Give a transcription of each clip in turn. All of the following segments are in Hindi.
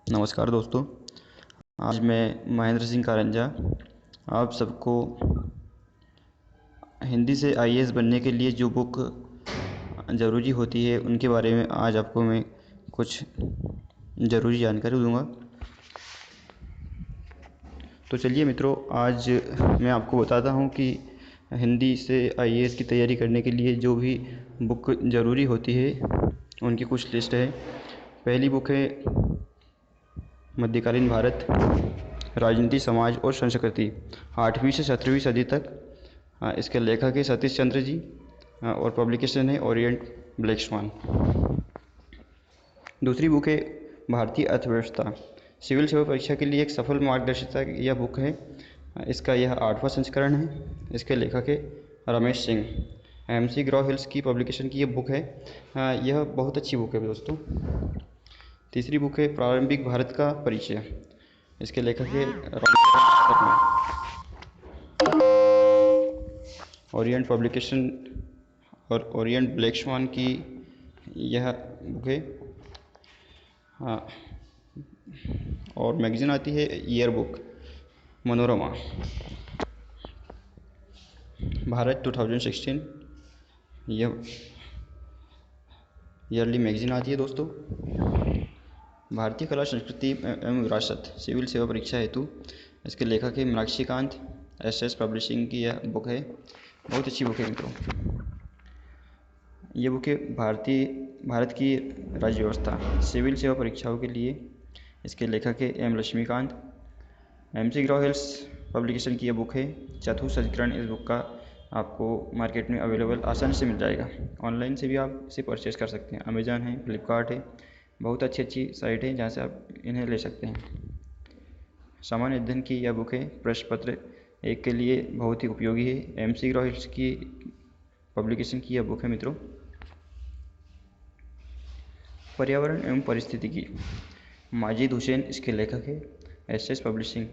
नमस्कार दोस्तों। आज मैं महेंद्र सिंह कारंजा आप सबको हिंदी से आईएएस बनने के लिए जो बुक ज़रूरी होती है उनके बारे में आज आपको मैं कुछ ज़रूरी जानकारी दूंगा। तो चलिए मित्रों, आज मैं आपको बताता हूं कि हिंदी से आईएएस की तैयारी करने के लिए जो भी बुक ज़रूरी होती है उनकी कुछ लिस्ट है। पहली बुक है मध्यकालीन भारत, राजनीति, समाज और संस्कृति, 8वीं से 17वीं सदी तक। इसके लेखक है सतीश चंद्र जी और पब्लिकेशन है ओरिएंट ब्लैक स्वान। दूसरी बुक है भारतीय अर्थव्यवस्था, सिविल सेवा परीक्षा के लिए एक सफल मार्गदर्शिका। यह बुक है, इसका यह 8वां संस्करण है। इसके लेखक है Ramesh Singh. MC grand hills की पब्लिकेशन की यह बुक है। यह बहुत अच्छी बुक है दोस्तों। तीसरी बुक है प्रारंभिक भारत का परिचय। इसके लेखक है रामचरण शर्मा। ओरिएंट पब्लिकेशन और ओरिएंट ब्लैक स्वान की यह बुक है। हाँ, और मैगज़ीन आती है ईयर बुक मनोरमा भारत 2016। यह ईयरली मैगज़ीन आती है दोस्तों। भारतीय कला संस्कृति एवं विरासत, सिविल सेवा परीक्षा हेतु। इसके लेखक है मीनाक्षीकांत। एसएस पब्लिशिंग की यह बुक है, बहुत अच्छी बुक है मित्रों। ये बुक है भारत की राज्य व्यवस्था, सिविल सेवा परीक्षाओं के लिए। इसके लेखक है M Laxmikanth. McGraw Hills publication की यह बुक है, चौथा संस्करण। इस बुक का आपको मार्केट में अवेलेबल आसानी से मिल जाएगा। ऑनलाइन से भी आप इसे परचेज कर सकते हैं। अमेज़ॉन है, फ्लिपकार्ट है, बहुत अच्छी साइट है जहाँ से आप इन्हें ले सकते हैं। सामान्य अध्ययन की यह बुक है, प्रश्न पत्र 1 के लिए बहुत ही उपयोगी है। एमसी ग्रॉ हिल्स की पब्लिकेशन की यह बुक है मित्रों। पर्यावरण एवं परिस्थितिकी, माजिद हुसैन इसके लेखक है। एसएस पब्लिशिंग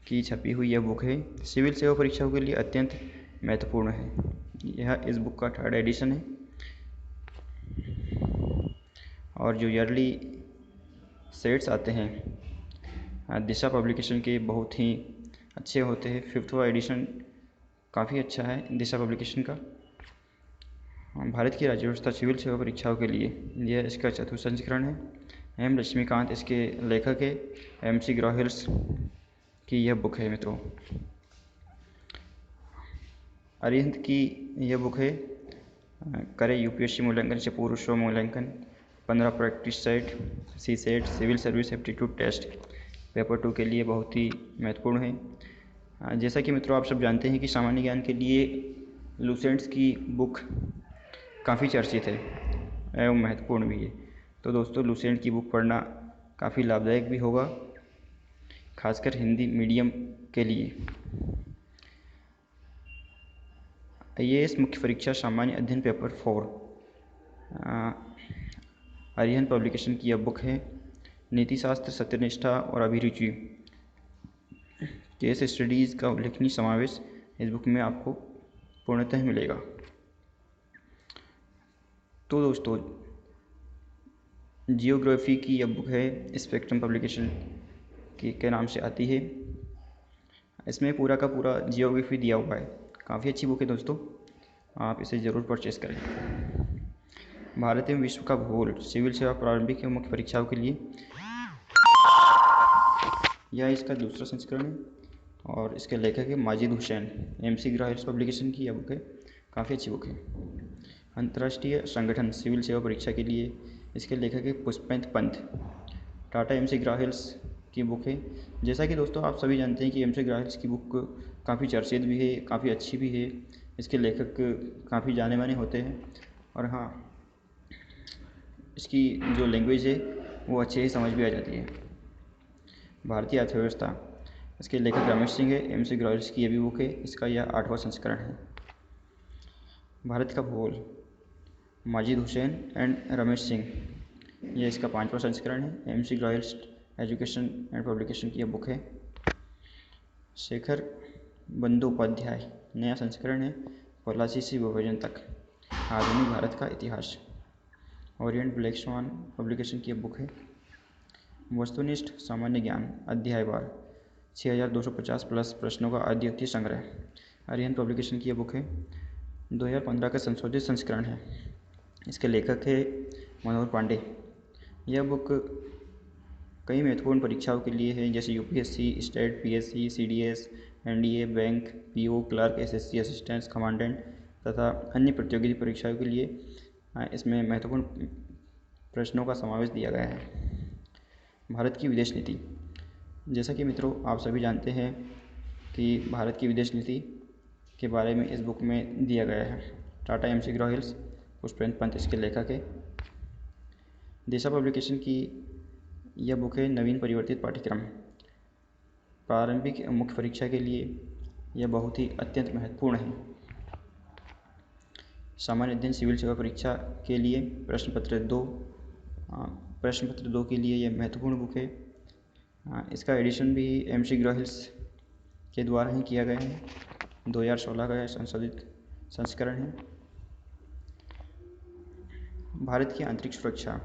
की छपी हुई यह बुक है, सिविल सेवा परीक्षाओं के लिए अत्यंत महत्वपूर्ण है। यह इस बुक का 3rd एडिशन है। और जो ईयरली सेट्स आते हैं दिशा पब्लिकेशन के, बहुत ही अच्छे होते हैं। 5वां एडिशन काफ़ी अच्छा है दिशा पब्लिकेशन का। भारत की राज्य व्यवस्था सिविल सेवा परीक्षाओं के लिए, यह इसका 4वां संस्करण है। एम लक्ष्मीकांत इसके लेखक है। एमसी ग्रॉ हिल्स की यह बुक है मित्रों। अरिहंत की यह बुक है, करें यूपीएससी मूल्यांकन से पूर्व स्व मूल्यांकन, 15 practice set, CSAT, civil service aptitude test paper 2 के लिए बहुत ही महत्वपूर्ण है। जैसा कि मित्रों आप सब जानते हैं कि सामान्य ज्ञान के लिए लूसेंट्स की बुक काफ़ी चर्चित है एवं महत्वपूर्ण भी है। तो दोस्तों, लूसेंट की बुक पढ़ना काफ़ी लाभदायक भी होगा, खासकर हिंदी मीडियम के लिए। आईएएस मुख्य परीक्षा सामान्य अध्ययन पेपर 4, अरिहंत पब्लिकेशन की यह बुक है। नीति शास्त्र, सत्यनिष्ठा और अभिरुचि, केस स्टडीज़ का उल्लेखनीय समावेश इस बुक में आपको पूर्णतः मिलेगा। तो दोस्तों, जियोग्राफी की यह बुक है, स्पेक्ट्रम पब्लिकेशन के नाम से आती है। इसमें पूरा का पूरा जियोग्राफी दिया हुआ है। काफ़ी अच्छी बुक है दोस्तों, आप इसे ज़रूर परचेस करें। भारत एवं विश्व का भूगोल, सिविल सेवा प्रारंभिक एवं मुख्य परीक्षाओं के लिए, यह इसका 2रा संस्करण है और इसके लेखक है Majid Hussain. MC grand Hills publication की यह बुक है, काफ़ी अच्छी बुक है। अंतर्राष्ट्रीय संगठन सिविल सेवा परीक्षा के लिए, इसके लेखक है Pushpendra Pant. Tata MC grand hills की बुक है। जैसा कि दोस्तों आप सभी जानते हैं कि एमसी ग्रॉ हिल्स की बुक काफ़ी चर्चित भी है, काफ़ी अच्छी भी है। इसके लेखक काफ़ी जाने माने होते हैं और हाँ, इसकी जो लैंग्वेज है वो अच्छे ही समझ भी आ जाती है। भारतीय अर्थव्यवस्था, इसके लेखक रमेश सिंह है। एमसी ग्रॉ हिल्स की यह भी बुक है, इसका यह 8वां संस्करण है। भारत का भूगोल, माजिद हुसैन एंड रमेश सिंह, यह इसका 5वां संस्करण है। MC grand hills education and publication की यह बुक है। शेखर बंदोपाध्याय, नया संस्करण है, पलासी से विभाजन तक, आधुनिक भारत का इतिहास, ओरिएंट ब्लैक स्वान पब्लिकेशन की यह बुक है। वस्तुनिष्ठ सामान्य ज्ञान अध्यायवार 6250 प्लस प्रश्नों का अद्वितीय संग्रह। अरिहंत पब्लिकेशन की यह बुक है। 2015 का संशोधित संस्करण है। इसके लेखक है मनोहर पांडे। यह बुक कई महत्वपूर्ण परीक्षाओं के लिए है, जैसे UPSC, state, PSC, CDS, NDA, bank, PO, clerk, SSC assistant commandant तथा अन्य प्रतियोगी परीक्षाओं के लिए इसमें महत्वपूर्ण प्रश्नों का समावेश दिया गया है। भारत की विदेश नीति। जैसा कि मित्रों आप सभी जानते हैं कि भारत की विदेश नीति के बारे में इस बुक में दिया गया है। टाटा McGraw Hills, पुष्पेंद्र पंत इसके लेखक है। दिशा पब्लिकेशन की यह बुक है नवीन परिवर्तित पाठ्यक्रम। प्रारंभिक मुख्य परीक्षा के लिए यह बहुत ही अत्यंत महत्वपूर्ण है। सामान्य अध्ययन सिविल सेवा परीक्षा के लिए प्रश्न पत्र 2 के लिए यह महत्वपूर्ण बुक है। इसका एडिशन भी McGraw Hills के द्वारा ही किया गया है। 2016 का संशोधित संस्करण है। भारत की आंतरिक सुरक्षा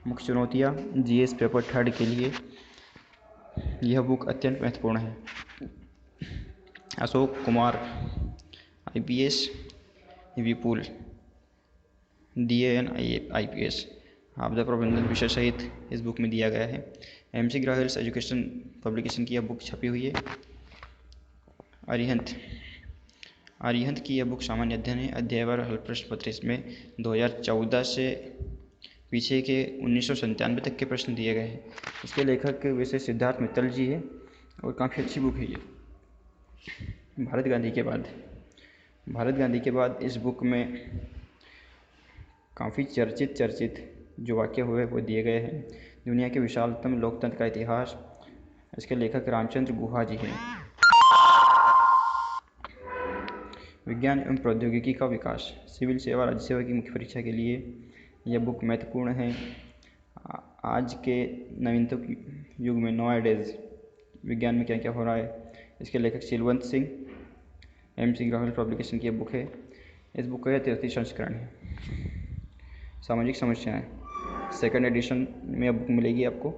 मुख्य चुनौतियाँ GS पेपर 3 के लिए यह बुक अत्यंत महत्वपूर्ण है। अशोक कुमार IPS, विपुल DAN IPS आपदा प्रबंधन विषय सहित इस बुक में दिया गया है। McGraw Hills एजुकेशन पब्लिकेशन की यह बुक छपी हुई है। अरिहंत की यह बुक सामान्य अध्ययन है। अध्यायवार हल प्रश्न पत्र इसमें 2014 से पीछे के 1997 तक के प्रश्न दिए गए हैं। इसके लेखक वैसे सिद्धार्थ मित्तल जी है और काफ़ी अच्छी बुक है ये। भारत गांधी के बाद इस बुक में काफ़ी चर्चित जो वाक्य हुए वो दिए गए हैं। दुनिया के विशालतम लोकतंत्र का इतिहास। इसके लेखक रामचंद्र गुहा जी हैं। विज्ञान एवं प्रौद्योगिकी का विकास। सिविल सेवा राज्य सेवा की मुख्य परीक्षा के लिए यह बुक महत्वपूर्ण है। आज के नवीनतम युग में नॉएडेज विज्ञान में क्या क्या हो रहा है। इसके लेखक शीलवंत सिंह। McGraw Hill पब्लिकेशन की यह बुक है। इस बुक का यह 33 संस्करण है। सामाजिक समस्याएं सेकंड एडिशन में यह बुक मिलेगी आपको।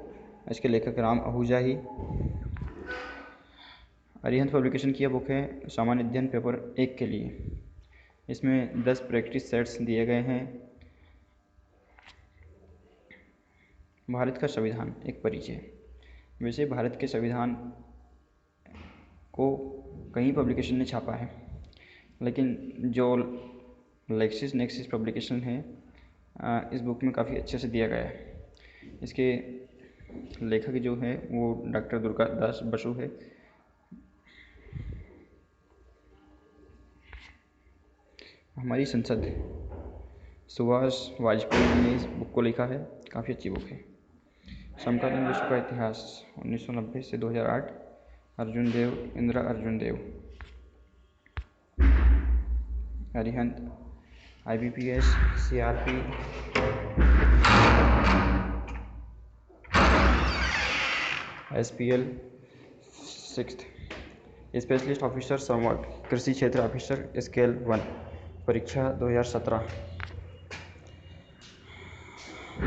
इसके लेखक राम आहूजा ही। अरिहंत पब्लिकेशन की यह बुक है सामान्य अध्ययन पेपर 1 के लिए। इसमें 10 प्रैक्टिस सेट्स दिए गए हैं। भारत का संविधान एक परिचय। वैसे भारत के संविधान को कई पब्लिकेशन ने छापा है, लेकिन जो लेक्सिस नेक्सिस पब्लिकेशन है इस बुक में काफ़ी अच्छे से दिया गया है। इसके लेखक जो है वो डॉक्टर दुर्गादास बसु है। हमारी संसद सुभाष वाजपेयी ने इस बुक को लिखा है। काफ़ी अच्छी बुक है। समकालीन विश्व का इतिहास 1990 से 2008। Arjun Dev, Indira Arjun Dev. Arihant IBPS, CRP, SPL 6th। Specialist officer संवर्ग कृषि क्षेत्र ऑफिसर स्केल 1 परीक्षा 2017।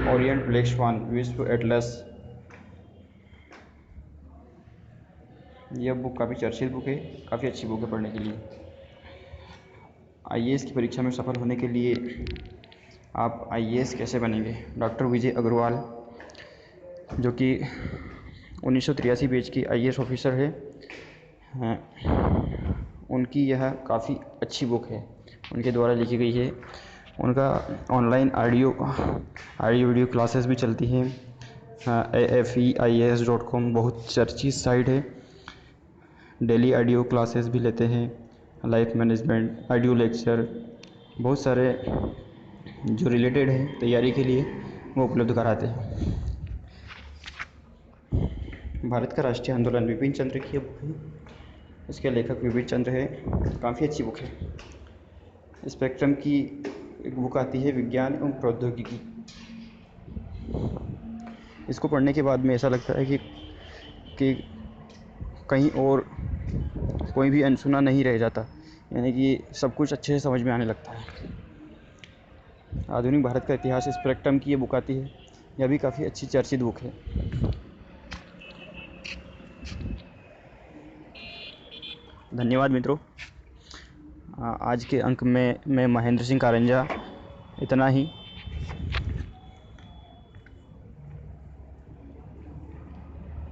ओरिएंट ब्लैक स्वान विश्व एटलस। यह बुक काफ़ी चर्चित बुक है, काफ़ी अच्छी बुक है पढ़ने के लिए। IAS की परीक्षा में सफल होने के लिए आप IAS कैसे बनेंगे। डॉक्टर विजय अग्रवाल जो कि 1983 बैच की IAS ऑफिसर है, उनकी यह काफ़ी अच्छी बुक है, उनके द्वारा लिखी गई है। उनका ऑनलाइन ऑडियो वीडियो क्लासेस भी चलती हैं। AFEIAS.com बहुत चर्चित साइट है। डेली ऑडियो क्लासेस भी लेते हैं। लाइफ मैनेजमेंट, ऑडियो लेक्चर, बहुत सारे जो रिलेटेड है तैयारी के लिए वो उपलब्ध कराते हैं। भारत का राष्ट्रीय आंदोलन विपिन चंद्र की बुक है। इसके लेखक विपिन चंद्र है। काफ़ी अच्छी बुक है। स्पेक्ट्रम की एक बुक आती है विज्ञान एवं प्रौद्योगिकी। इसको पढ़ने के बाद में ऐसा लगता है कि कहीं और कोई भी अनसुना नहीं रह जाता, यानी कि सब कुछ अच्छे से समझ में आने लगता है। आधुनिक भारत का इतिहास स्पेक्ट्रम की ये बुक आती है। यह भी काफ़ी अच्छी चर्चित बुक है। धन्यवाद मित्रों। आज के अंक में मैं महेंद्र सिंह कारंजा इतना ही।